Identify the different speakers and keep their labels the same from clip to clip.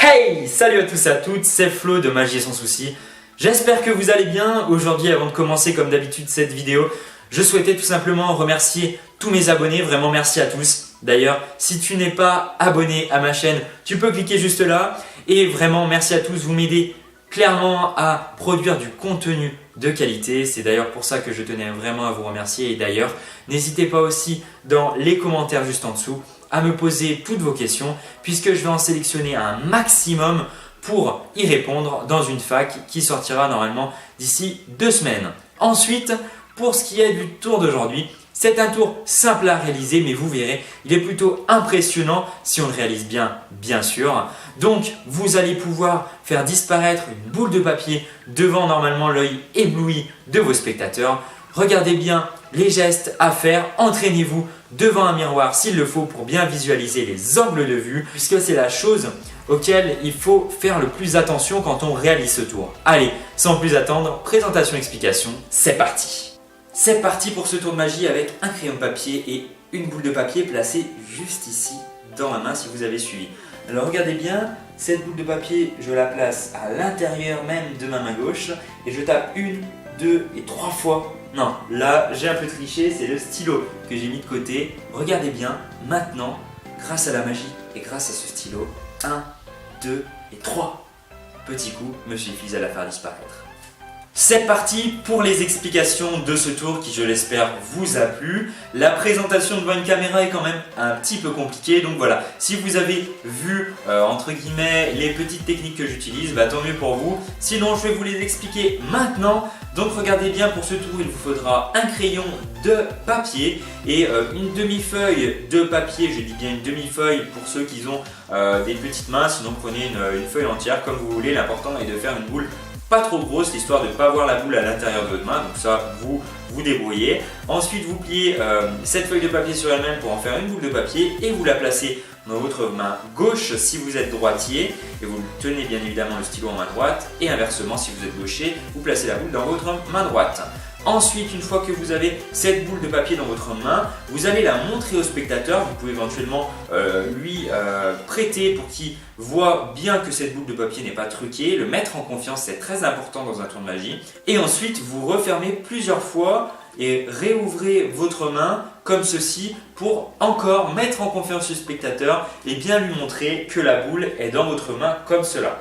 Speaker 1: Hey! Salut à tous et à toutes, c'est Flo de Magie et sans souci. J'espère que vous allez bien. Aujourd'hui, avant de commencer comme d'habitude cette vidéo, je souhaitais tout simplement remercier tous mes abonnés. Vraiment merci à tous. D'ailleurs, si tu n'es pas abonné à ma chaîne, tu peux cliquer juste là. Et vraiment merci à tous, vous m'aidez clairement à produire du contenu de qualité. C'est d'ailleurs pour ça que je tenais vraiment à vous remercier. Et d'ailleurs, n'hésitez pas aussi dans les commentaires juste en dessous à me poser toutes vos questions puisque je vais en sélectionner un maximum pour y répondre dans une fac qui sortira normalement d'ici 2 semaines. Ensuite, pour ce qui est du tour d'aujourd'hui, c'est un tour simple à réaliser, mais vous verrez, il est plutôt impressionnant si on le réalise bien sûr. Donc, vous allez pouvoir faire disparaître une boule de papier devant normalement l'œil ébloui de vos spectateurs. Regardez bien les gestes à faire, entraînez-vous devant un miroir s'il le faut pour bien visualiser les angles de vue, puisque c'est la chose auquel il faut faire le plus attention quand on réalise ce tour. Allez, sans plus attendre, présentation-explication, c'est parti! C'est parti pour ce tour de magie avec un crayon de papier et une boule de papier placée juste ici dans ma main si vous avez suivi. Alors regardez bien, cette boule de papier, je la place à l'intérieur même de ma main gauche et je tape 1, 2 et 3 fois. Non, là j'ai un peu triché, c'est le stylo que j'ai mis de côté. Regardez bien, maintenant, grâce à la magie et grâce à ce stylo, 1, 2 et 3 petits coups me suffisent à la faire disparaître. C'est parti pour les explications de ce tour qui, je l'espère, vous a plu. La présentation devant une caméra est quand même un petit peu compliquée, donc voilà. Si vous avez vu, entre guillemets, les petites techniques que j'utilise, tant mieux pour vous. Sinon, je vais vous les expliquer maintenant. Donc regardez bien, pour ce tour, il vous faudra un crayon de papier et une demi-feuille de papier. Je dis bien une demi-feuille pour ceux qui ont des petites mains, sinon prenez une feuille entière comme vous voulez. L'important est de faire une boule pas trop grosse, l'histoire de ne pas voir la boule à l'intérieur de votre main, donc ça vous débrouillez. Ensuite vous pliez cette feuille de papier sur elle-même pour en faire une boule de papier et vous la placez dans votre main gauche si vous êtes droitier et vous tenez bien évidemment le stylo en main droite et inversement si vous êtes gaucher, vous placez la boule dans votre main droite. Ensuite, une fois que vous avez cette boule de papier dans votre main, vous allez la montrer au spectateur. Vous pouvez éventuellement lui prêter pour qu'il voit bien que cette boule de papier n'est pas truquée. Le mettre en confiance, c'est très important dans un tour de magie. Et ensuite, vous refermez plusieurs fois et réouvrez votre main comme ceci pour encore mettre en confiance le spectateur et bien lui montrer que la boule est dans votre main comme cela.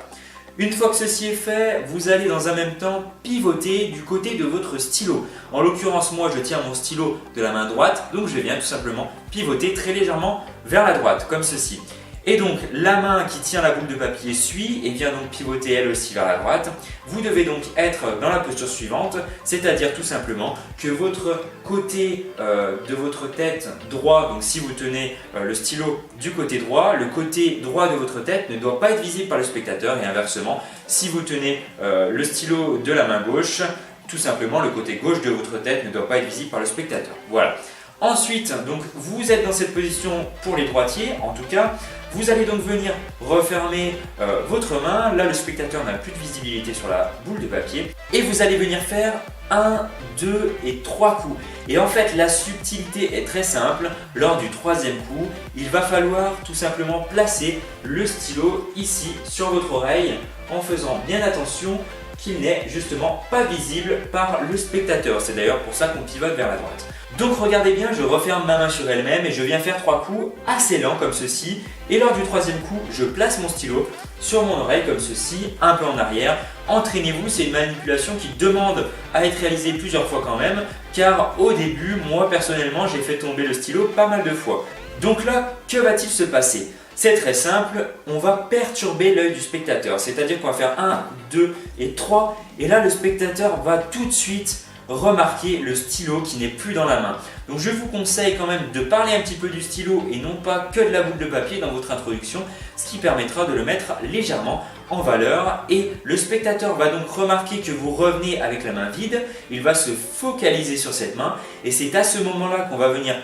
Speaker 1: Une fois que ceci est fait, vous allez dans un même temps pivoter du côté de votre stylo. En l'occurrence, moi je tiens mon stylo de la main droite, donc je viens tout simplement pivoter très légèrement vers la droite, comme ceci. Et donc la main qui tient la boule de papier suit et vient donc pivoter elle aussi vers la droite. Vous devez donc être dans la posture suivante, c'est-à-dire tout simplement que votre côté de votre tête droit, donc si vous tenez le stylo du côté droit, le côté droit de votre tête ne doit pas être visible par le spectateur et inversement, si vous tenez le stylo de la main gauche, tout simplement le côté gauche de votre tête ne doit pas être visible par le spectateur. Voilà. Ensuite, donc, vous êtes dans cette position pour les droitiers, en tout cas, vous allez donc venir refermer votre main. Là, le spectateur n'a plus de visibilité sur la boule de papier. Et vous allez venir faire 1, 2 et 3 coups. Et en fait, la subtilité est très simple. Lors du 3e coup, il va falloir tout simplement placer le stylo ici sur votre oreille en faisant bien attention qu'il n'est justement pas visible par le spectateur. C'est d'ailleurs pour ça qu'on pivote vers la droite. Donc regardez bien, je referme ma main sur elle-même et je viens faire 3 coups assez lents comme ceci. Et lors du 3e coup, je place mon stylo sur mon oreille comme ceci, un peu en arrière. Entraînez-vous, c'est une manipulation qui demande à être réalisée plusieurs fois quand même, car au début, moi personnellement, j'ai fait tomber le stylo pas mal de fois. Donc là, que va-t-il se passer ? C'est très simple, on va perturber l'œil du spectateur, c'est-à-dire qu'on va faire 1, 2 et 3, et là le spectateur va tout de suite remarquer le stylo qui n'est plus dans la main. Donc je vous conseille quand même de parler un petit peu du stylo et non pas que de la boule de papier dans votre introduction, ce qui permettra de le mettre légèrement en valeur et le spectateur va donc remarquer que vous revenez avec la main vide, il va se focaliser sur cette main et c'est à ce moment-là qu'on va venir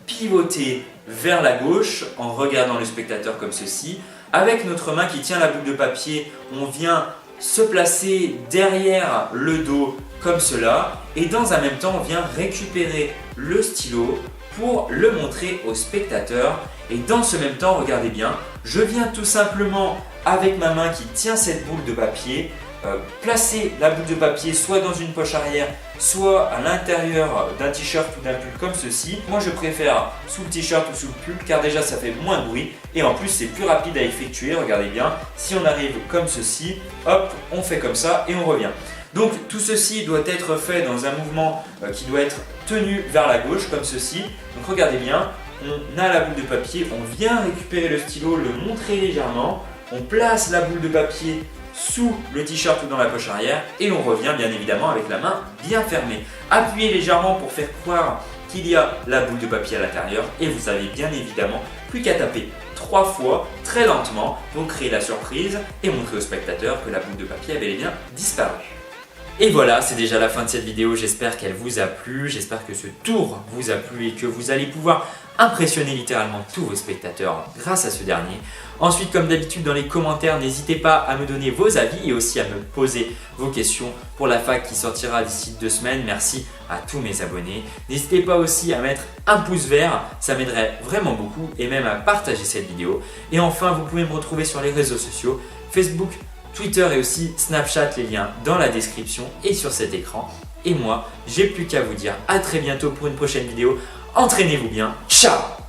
Speaker 1: pivoter vers la gauche en regardant le spectateur comme ceci. Avec notre main qui tient la boule de papier, on vient se placer derrière le dos comme cela et dans un même temps on vient récupérer le stylo pour le montrer au spectateur Et dans ce même temps, regardez bien, je viens tout simplement avec ma main qui tient cette boule de papier, placer la boule de papier soit dans une poche arrière, soit à l'intérieur d'un t-shirt ou d'un pull comme ceci. Moi je préfère sous le t-shirt ou sous le pull car déjà ça fait moins de bruit et en plus c'est plus rapide à effectuer. Regardez bien, si on arrive comme ceci, hop, on fait comme ça et on revient. Donc tout ceci doit être fait dans un mouvement qui doit être tenu vers la gauche comme ceci. Donc regardez bien, on a la boule de papier, on vient récupérer le stylo, le montrer légèrement, on place la boule de papier sous le t-shirt ou dans la poche arrière et on revient bien évidemment avec la main bien fermée. Appuyez légèrement pour faire croire qu'il y a la boule de papier à l'intérieur et vous avez bien évidemment plus qu'à taper 3 fois très lentement pour créer la surprise et montrer au spectateur que la boule de papier a bel et bien disparu. Et voilà, c'est déjà la fin de cette vidéo, j'espère qu'elle vous a plu, j'espère que ce tour vous a plu et que vous allez pouvoir impressionner littéralement tous vos spectateurs grâce à ce dernier. Ensuite, comme d'habitude dans les commentaires, n'hésitez pas à me donner vos avis et aussi à me poser vos questions pour la fac qui sortira d'ici 2 semaines. Merci à tous mes abonnés. N'hésitez pas aussi à mettre un pouce vert, ça m'aiderait vraiment beaucoup et même à partager cette vidéo. Et enfin, vous pouvez me retrouver sur les réseaux sociaux, Facebook, Twitter et aussi Snapchat, les liens dans la description et sur cet écran. Et moi, j'ai plus qu'à vous dire à très bientôt pour une prochaine vidéo. Entraînez-vous bien, ciao!